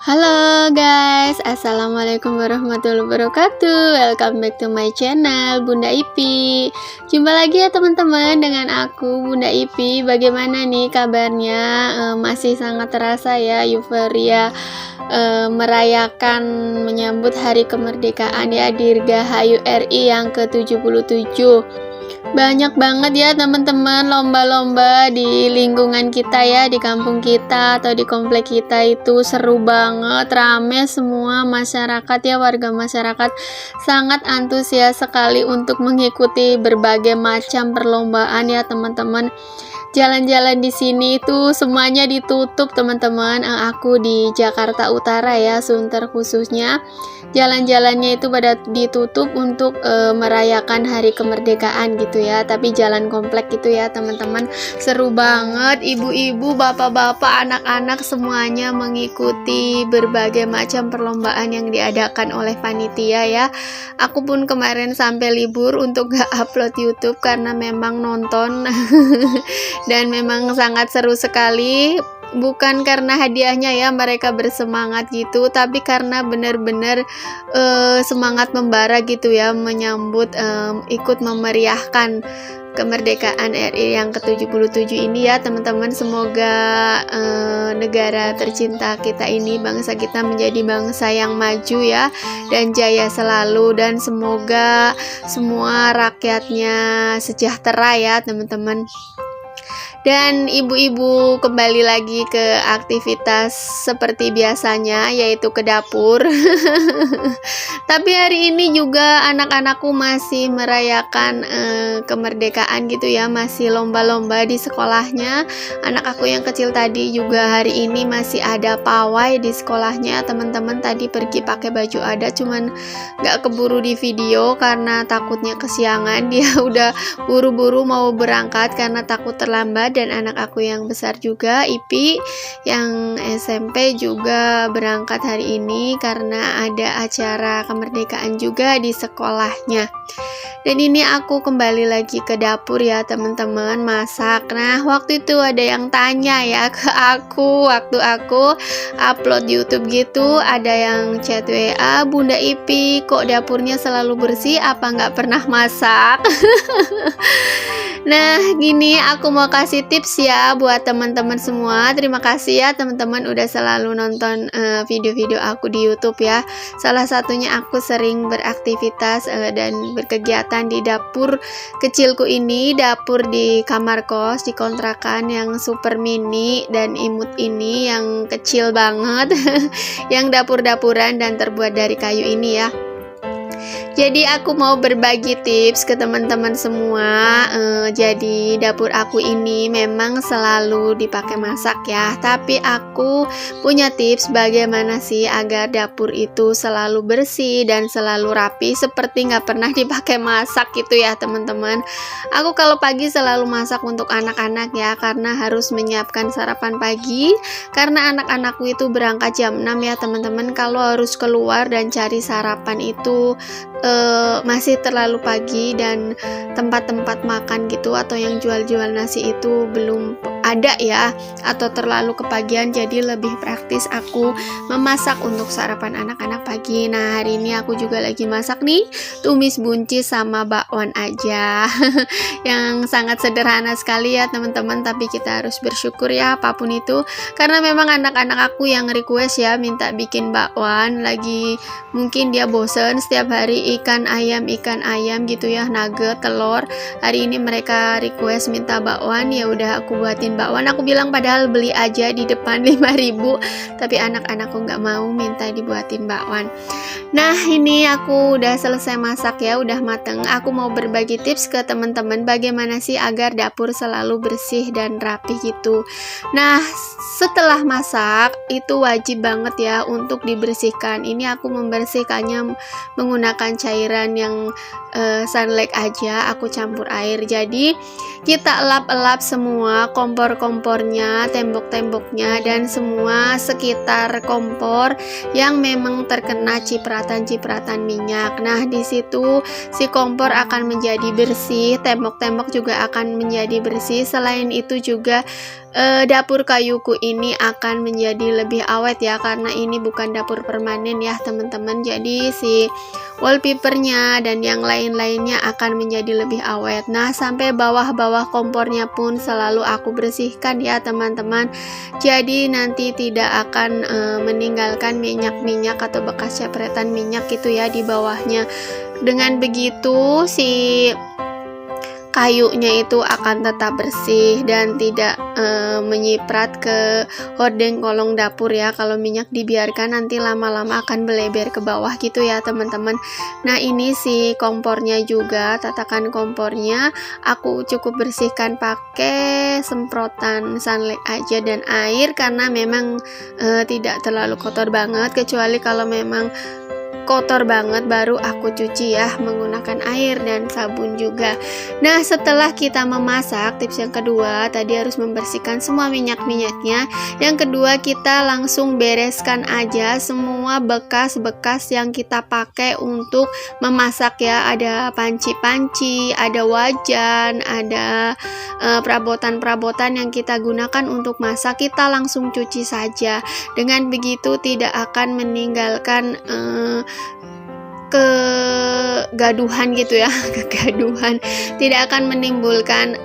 Halo guys, assalamualaikum warahmatullahi wabarakatuh. Welcome back to my channel Bunda Ipi. Jumpa lagi ya teman-teman dengan aku Bunda Ipi. Bagaimana nih kabarnya? Masih sangat terasa ya euforia merayakan menyambut hari kemerdekaan ya, Dirgahayu RI yang ke-77. Banyak banget ya teman-teman lomba-lomba di lingkungan kita ya, di kampung kita atau di komplek kita itu seru banget, rame semua masyarakat ya, warga masyarakat sangat antusias sekali untuk mengikuti berbagai macam perlombaan ya teman-teman. Jalan-jalan di sini itu semuanya ditutup teman-teman. Aku di Jakarta Utara ya, Sunter khususnya. Jalan-jalannya itu pada ditutup untuk merayakan hari kemerdekaan gitu ya. Tapi jalan komplek gitu ya teman-teman. Seru banget, ibu-ibu, bapak-bapak, anak-anak semuanya mengikuti berbagai macam perlombaan yang diadakan oleh panitia ya. Aku pun kemarin sampai libur untuk gak upload YouTube karena memang nonton dan memang sangat seru sekali. Bukan karena hadiahnya ya mereka bersemangat gitu, tapi karena benar-benar semangat membara gitu ya, menyambut ikut memeriahkan kemerdekaan RI yang ke-77 ini ya teman-teman. Semoga negara tercinta kita ini, bangsa kita menjadi bangsa yang maju ya dan jaya selalu, dan semoga semua rakyatnya sejahtera ya teman-teman. Dan ibu-ibu kembali lagi ke aktivitas seperti biasanya, yaitu ke dapur. Tapi hari ini juga anak-anakku masih merayakan kemerdekaan gitu ya, masih lomba-lomba di sekolahnya. Anak aku yang kecil tadi juga hari ini masih ada pawai di sekolahnya teman-teman. Tadi pergi pakai baju adat, cuman gak keburu di video karena takutnya kesiangan. Dia udah buru-buru mau berangkat karena takut terlambat. Dan anak aku yang besar juga, Ipi, yang SMP juga berangkat hari ini karena ada acara kemerdekaan juga di sekolahnya. Dan ini aku kembali lagi ke dapur ya teman-teman, masak. Nah waktu itu ada yang tanya ya ke aku, waktu aku upload YouTube gitu, ada yang chat WA, Bunda Ipi kok dapurnya selalu bersih, apa nggak pernah masak? Nah gini, aku mau kasih tips ya buat teman-teman semua. Terima kasih ya teman-teman udah selalu nonton video-video aku di YouTube ya. Salah satunya aku sering beraktivitas dan berkegiatan di dapur kecilku ini, dapur di kamar kos di kontrakan yang super mini dan imut ini, yang kecil banget, yang dapur-dapuran dan terbuat dari kayu ini ya. Jadi aku mau berbagi tips ke teman-teman semua. Jadi dapur aku ini memang selalu dipakai masak ya, tapi aku punya tips bagaimana sih agar dapur itu selalu bersih dan selalu rapi, seperti nggak pernah dipakai masak gitu ya teman-teman. Aku kalau pagi selalu masak untuk anak-anak ya, karena harus menyiapkan sarapan pagi, karena anak-anakku itu berangkat jam 6 ya teman-teman. Kalau harus keluar dan cari sarapan itu masih terlalu pagi, dan tempat-tempat makan gitu atau yang jual-jual nasi itu belum ada ya, atau terlalu kepagian. Jadi lebih praktis aku memasak untuk sarapan anak-anak pagi. Nah hari ini aku juga lagi masak nih, tumis buncis sama bakwan aja. Yang sangat sederhana sekali ya teman-teman, tapi kita harus bersyukur ya apapun itu, karena memang anak-anak aku yang request ya minta bikin bakwan. Lagi mungkin dia bosen setiap hari ikan ayam gitu ya, nugget, telur. Hari ini mereka request minta bakwan, ya udah aku buatin bakwan. Aku bilang padahal beli aja di depan 5.000, tapi anak-anakku nggak mau, minta dibuatin bakwan. Nah ini aku udah selesai masak ya, udah mateng. Aku mau berbagi tips ke teman-teman bagaimana sih agar dapur selalu bersih dan rapi gitu. Nah setelah masak itu wajib banget ya untuk dibersihkan. Ini aku membersihkannya menggunakan cairan yang sunlight aja, aku campur air. Jadi kita elap-elap semua kompor-kompornya, tembok-temboknya, dan semua sekitar kompor yang memang terkena cipratan-cipratan minyak. Nah di situ si kompor akan menjadi bersih, tembok-tembok juga akan menjadi bersih. Selain itu juga dapur kayuku ini akan menjadi lebih awet ya, karena ini bukan dapur permanen ya teman-teman. Jadi si wallpapernya dan yang lain-lainnya akan menjadi lebih awet. Nah, sampai bawah-bawah kompornya pun selalu aku bersihkan ya teman-teman. Jadi nanti tidak akan meninggalkan minyak-minyak atau bekas capretan minyak gitu ya di bawahnya. Dengan begitu si kayunya itu akan tetap bersih dan tidak menyiprat ke hordeng kolong dapur ya. Kalau minyak dibiarkan nanti lama-lama akan melebar ke bawah gitu ya teman-teman. Nah, ini si kompornya juga, tatakan kompornya aku cukup bersihkan pakai semprotan sunlight aja dan air, karena memang tidak terlalu kotor banget, kecuali kalau memang kotor banget baru aku cuci ya menggunakan air dan sabun juga. Nah, setelah kita memasak, tips yang kedua tadi harus membersihkan semua minyak-minyaknya. Yang kedua, kita langsung bereskan aja semua bekas-bekas yang kita pakai untuk memasak ya. Ada panci-panci, ada wajan, ada perabotan-perabotan yang kita gunakan untuk masak, kita langsung cuci saja. Dengan begitu tidak akan meninggalkan kegaduhan gitu ya, kegaduhan, tidak akan menimbulkan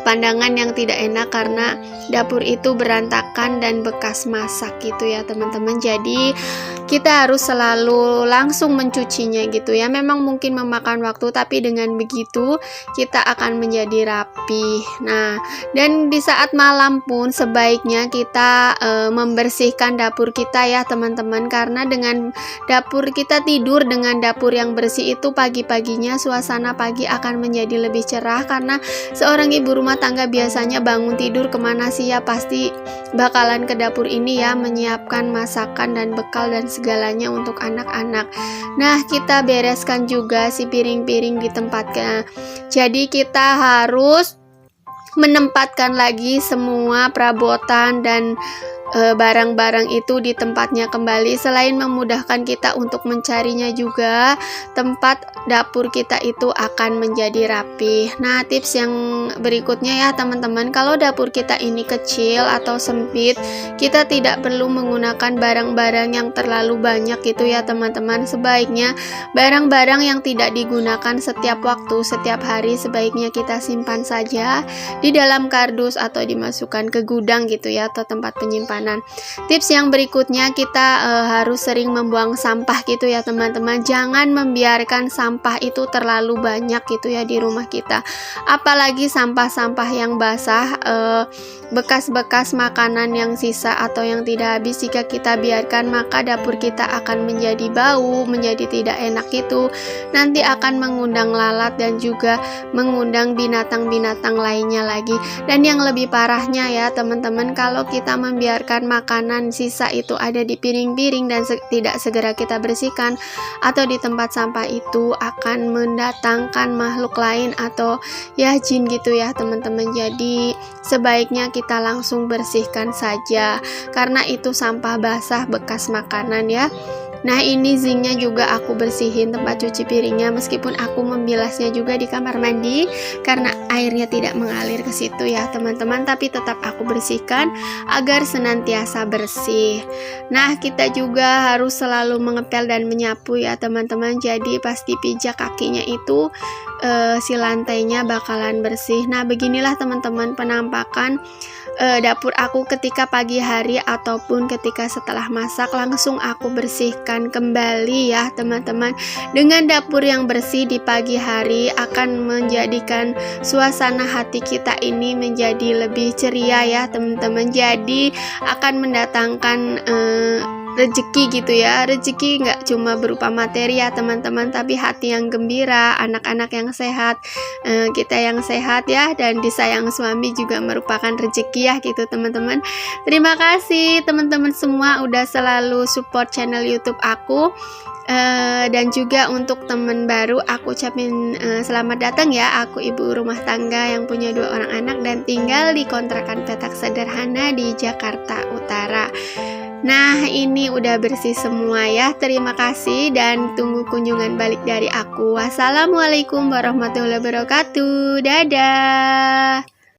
pandangan yang tidak enak karena dapur itu berantakan dan bekas masak gitu ya teman-teman. Jadi kita harus selalu langsung mencucinya gitu ya. Memang mungkin memakan waktu, tapi dengan begitu kita akan menjadi rapi. Nah, dan di saat malam pun sebaiknya kita membersihkan dapur kita ya teman-teman, karena dengan dapur kita tidur dengan dapur yang bersih itu pagi-paginya suasana pagi akan menjadi lebih cerah, karena seorang ibu rumah tangga biasanya bangun tidur kemana sih ya, pasti bakalan ke dapur ini ya, menyiapkan masakan dan bekal dan segalanya untuk anak-anak. Nah, kita bereskan juga si piring-piring di tempatnya. Jadi kita harus menempatkan lagi semua perabotan dan barang-barang itu di tempatnya kembali. Selain memudahkan kita untuk mencarinya juga, tempat dapur kita itu akan menjadi rapi. Nah, tips yang berikutnya ya teman-teman, kalau dapur kita ini kecil atau sempit, kita tidak perlu menggunakan barang-barang yang terlalu banyak gitu ya teman-teman. Sebaiknya barang-barang yang tidak digunakan setiap waktu, setiap hari, sebaiknya kita simpan saja di dalam kardus atau dimasukkan ke gudang gitu ya, atau tempat penyimpanan. Tips yang berikutnya, kita harus sering membuang sampah gitu ya teman-teman. Jangan membiarkan sampah itu terlalu banyak gitu ya di rumah kita. Apalagi sampah-sampah yang basah, bekas-bekas makanan yang sisa atau yang tidak habis, jika kita biarkan maka dapur kita akan menjadi bau, menjadi tidak enak gitu. Nanti akan mengundang lalat dan juga mengundang binatang-binatang lainnya lagi. Dan yang lebih parahnya ya teman-teman, kalau kita membiarkan makanan sisa itu ada di piring-piring dan tidak segera kita bersihkan atau di tempat sampah, itu akan mendatangkan makhluk lain atau ya jin gitu ya teman-teman. Jadi sebaiknya kita langsung bersihkan saja, karena itu sampah basah bekas makanan ya. Nah, ini zinknya juga aku bersihin, tempat cuci piringnya, meskipun aku membilasnya juga di kamar mandi karena airnya tidak mengalir ke situ ya teman-teman, tapi tetap aku bersihkan agar senantiasa bersih. Nah, kita juga harus selalu mengepel dan menyapu ya teman-teman. Jadi pas dipijak kakinya itu si lantainya bakalan bersih. Nah, beginilah teman-teman penampakan dapur aku ketika pagi hari ataupun ketika setelah masak. Langsung aku bersihkan kembali ya teman-teman. Dengan dapur yang bersih di pagi hari akan menjadikan suasana hati kita ini menjadi lebih ceria ya teman-teman. Jadi akan mendatangkan rezeki gitu ya. Rezeki nggak cuma berupa materi ya teman-teman, tapi hati yang gembira, anak-anak yang sehat, kita yang sehat ya, dan disayang suami juga merupakan rezeki ya gitu teman-teman. Terima kasih teman-teman semua udah selalu support channel YouTube aku. Dan juga untuk teman baru aku ucapin selamat datang ya. Aku ibu rumah tangga yang punya 2 orang anak dan tinggal di kontrakan petak sederhana di Jakarta Utara. Nah, ini udah bersih semua ya. Terima kasih dan tunggu kunjungan balik dari aku. Wassalamualaikum warahmatullahi wabarakatuh. Dadah.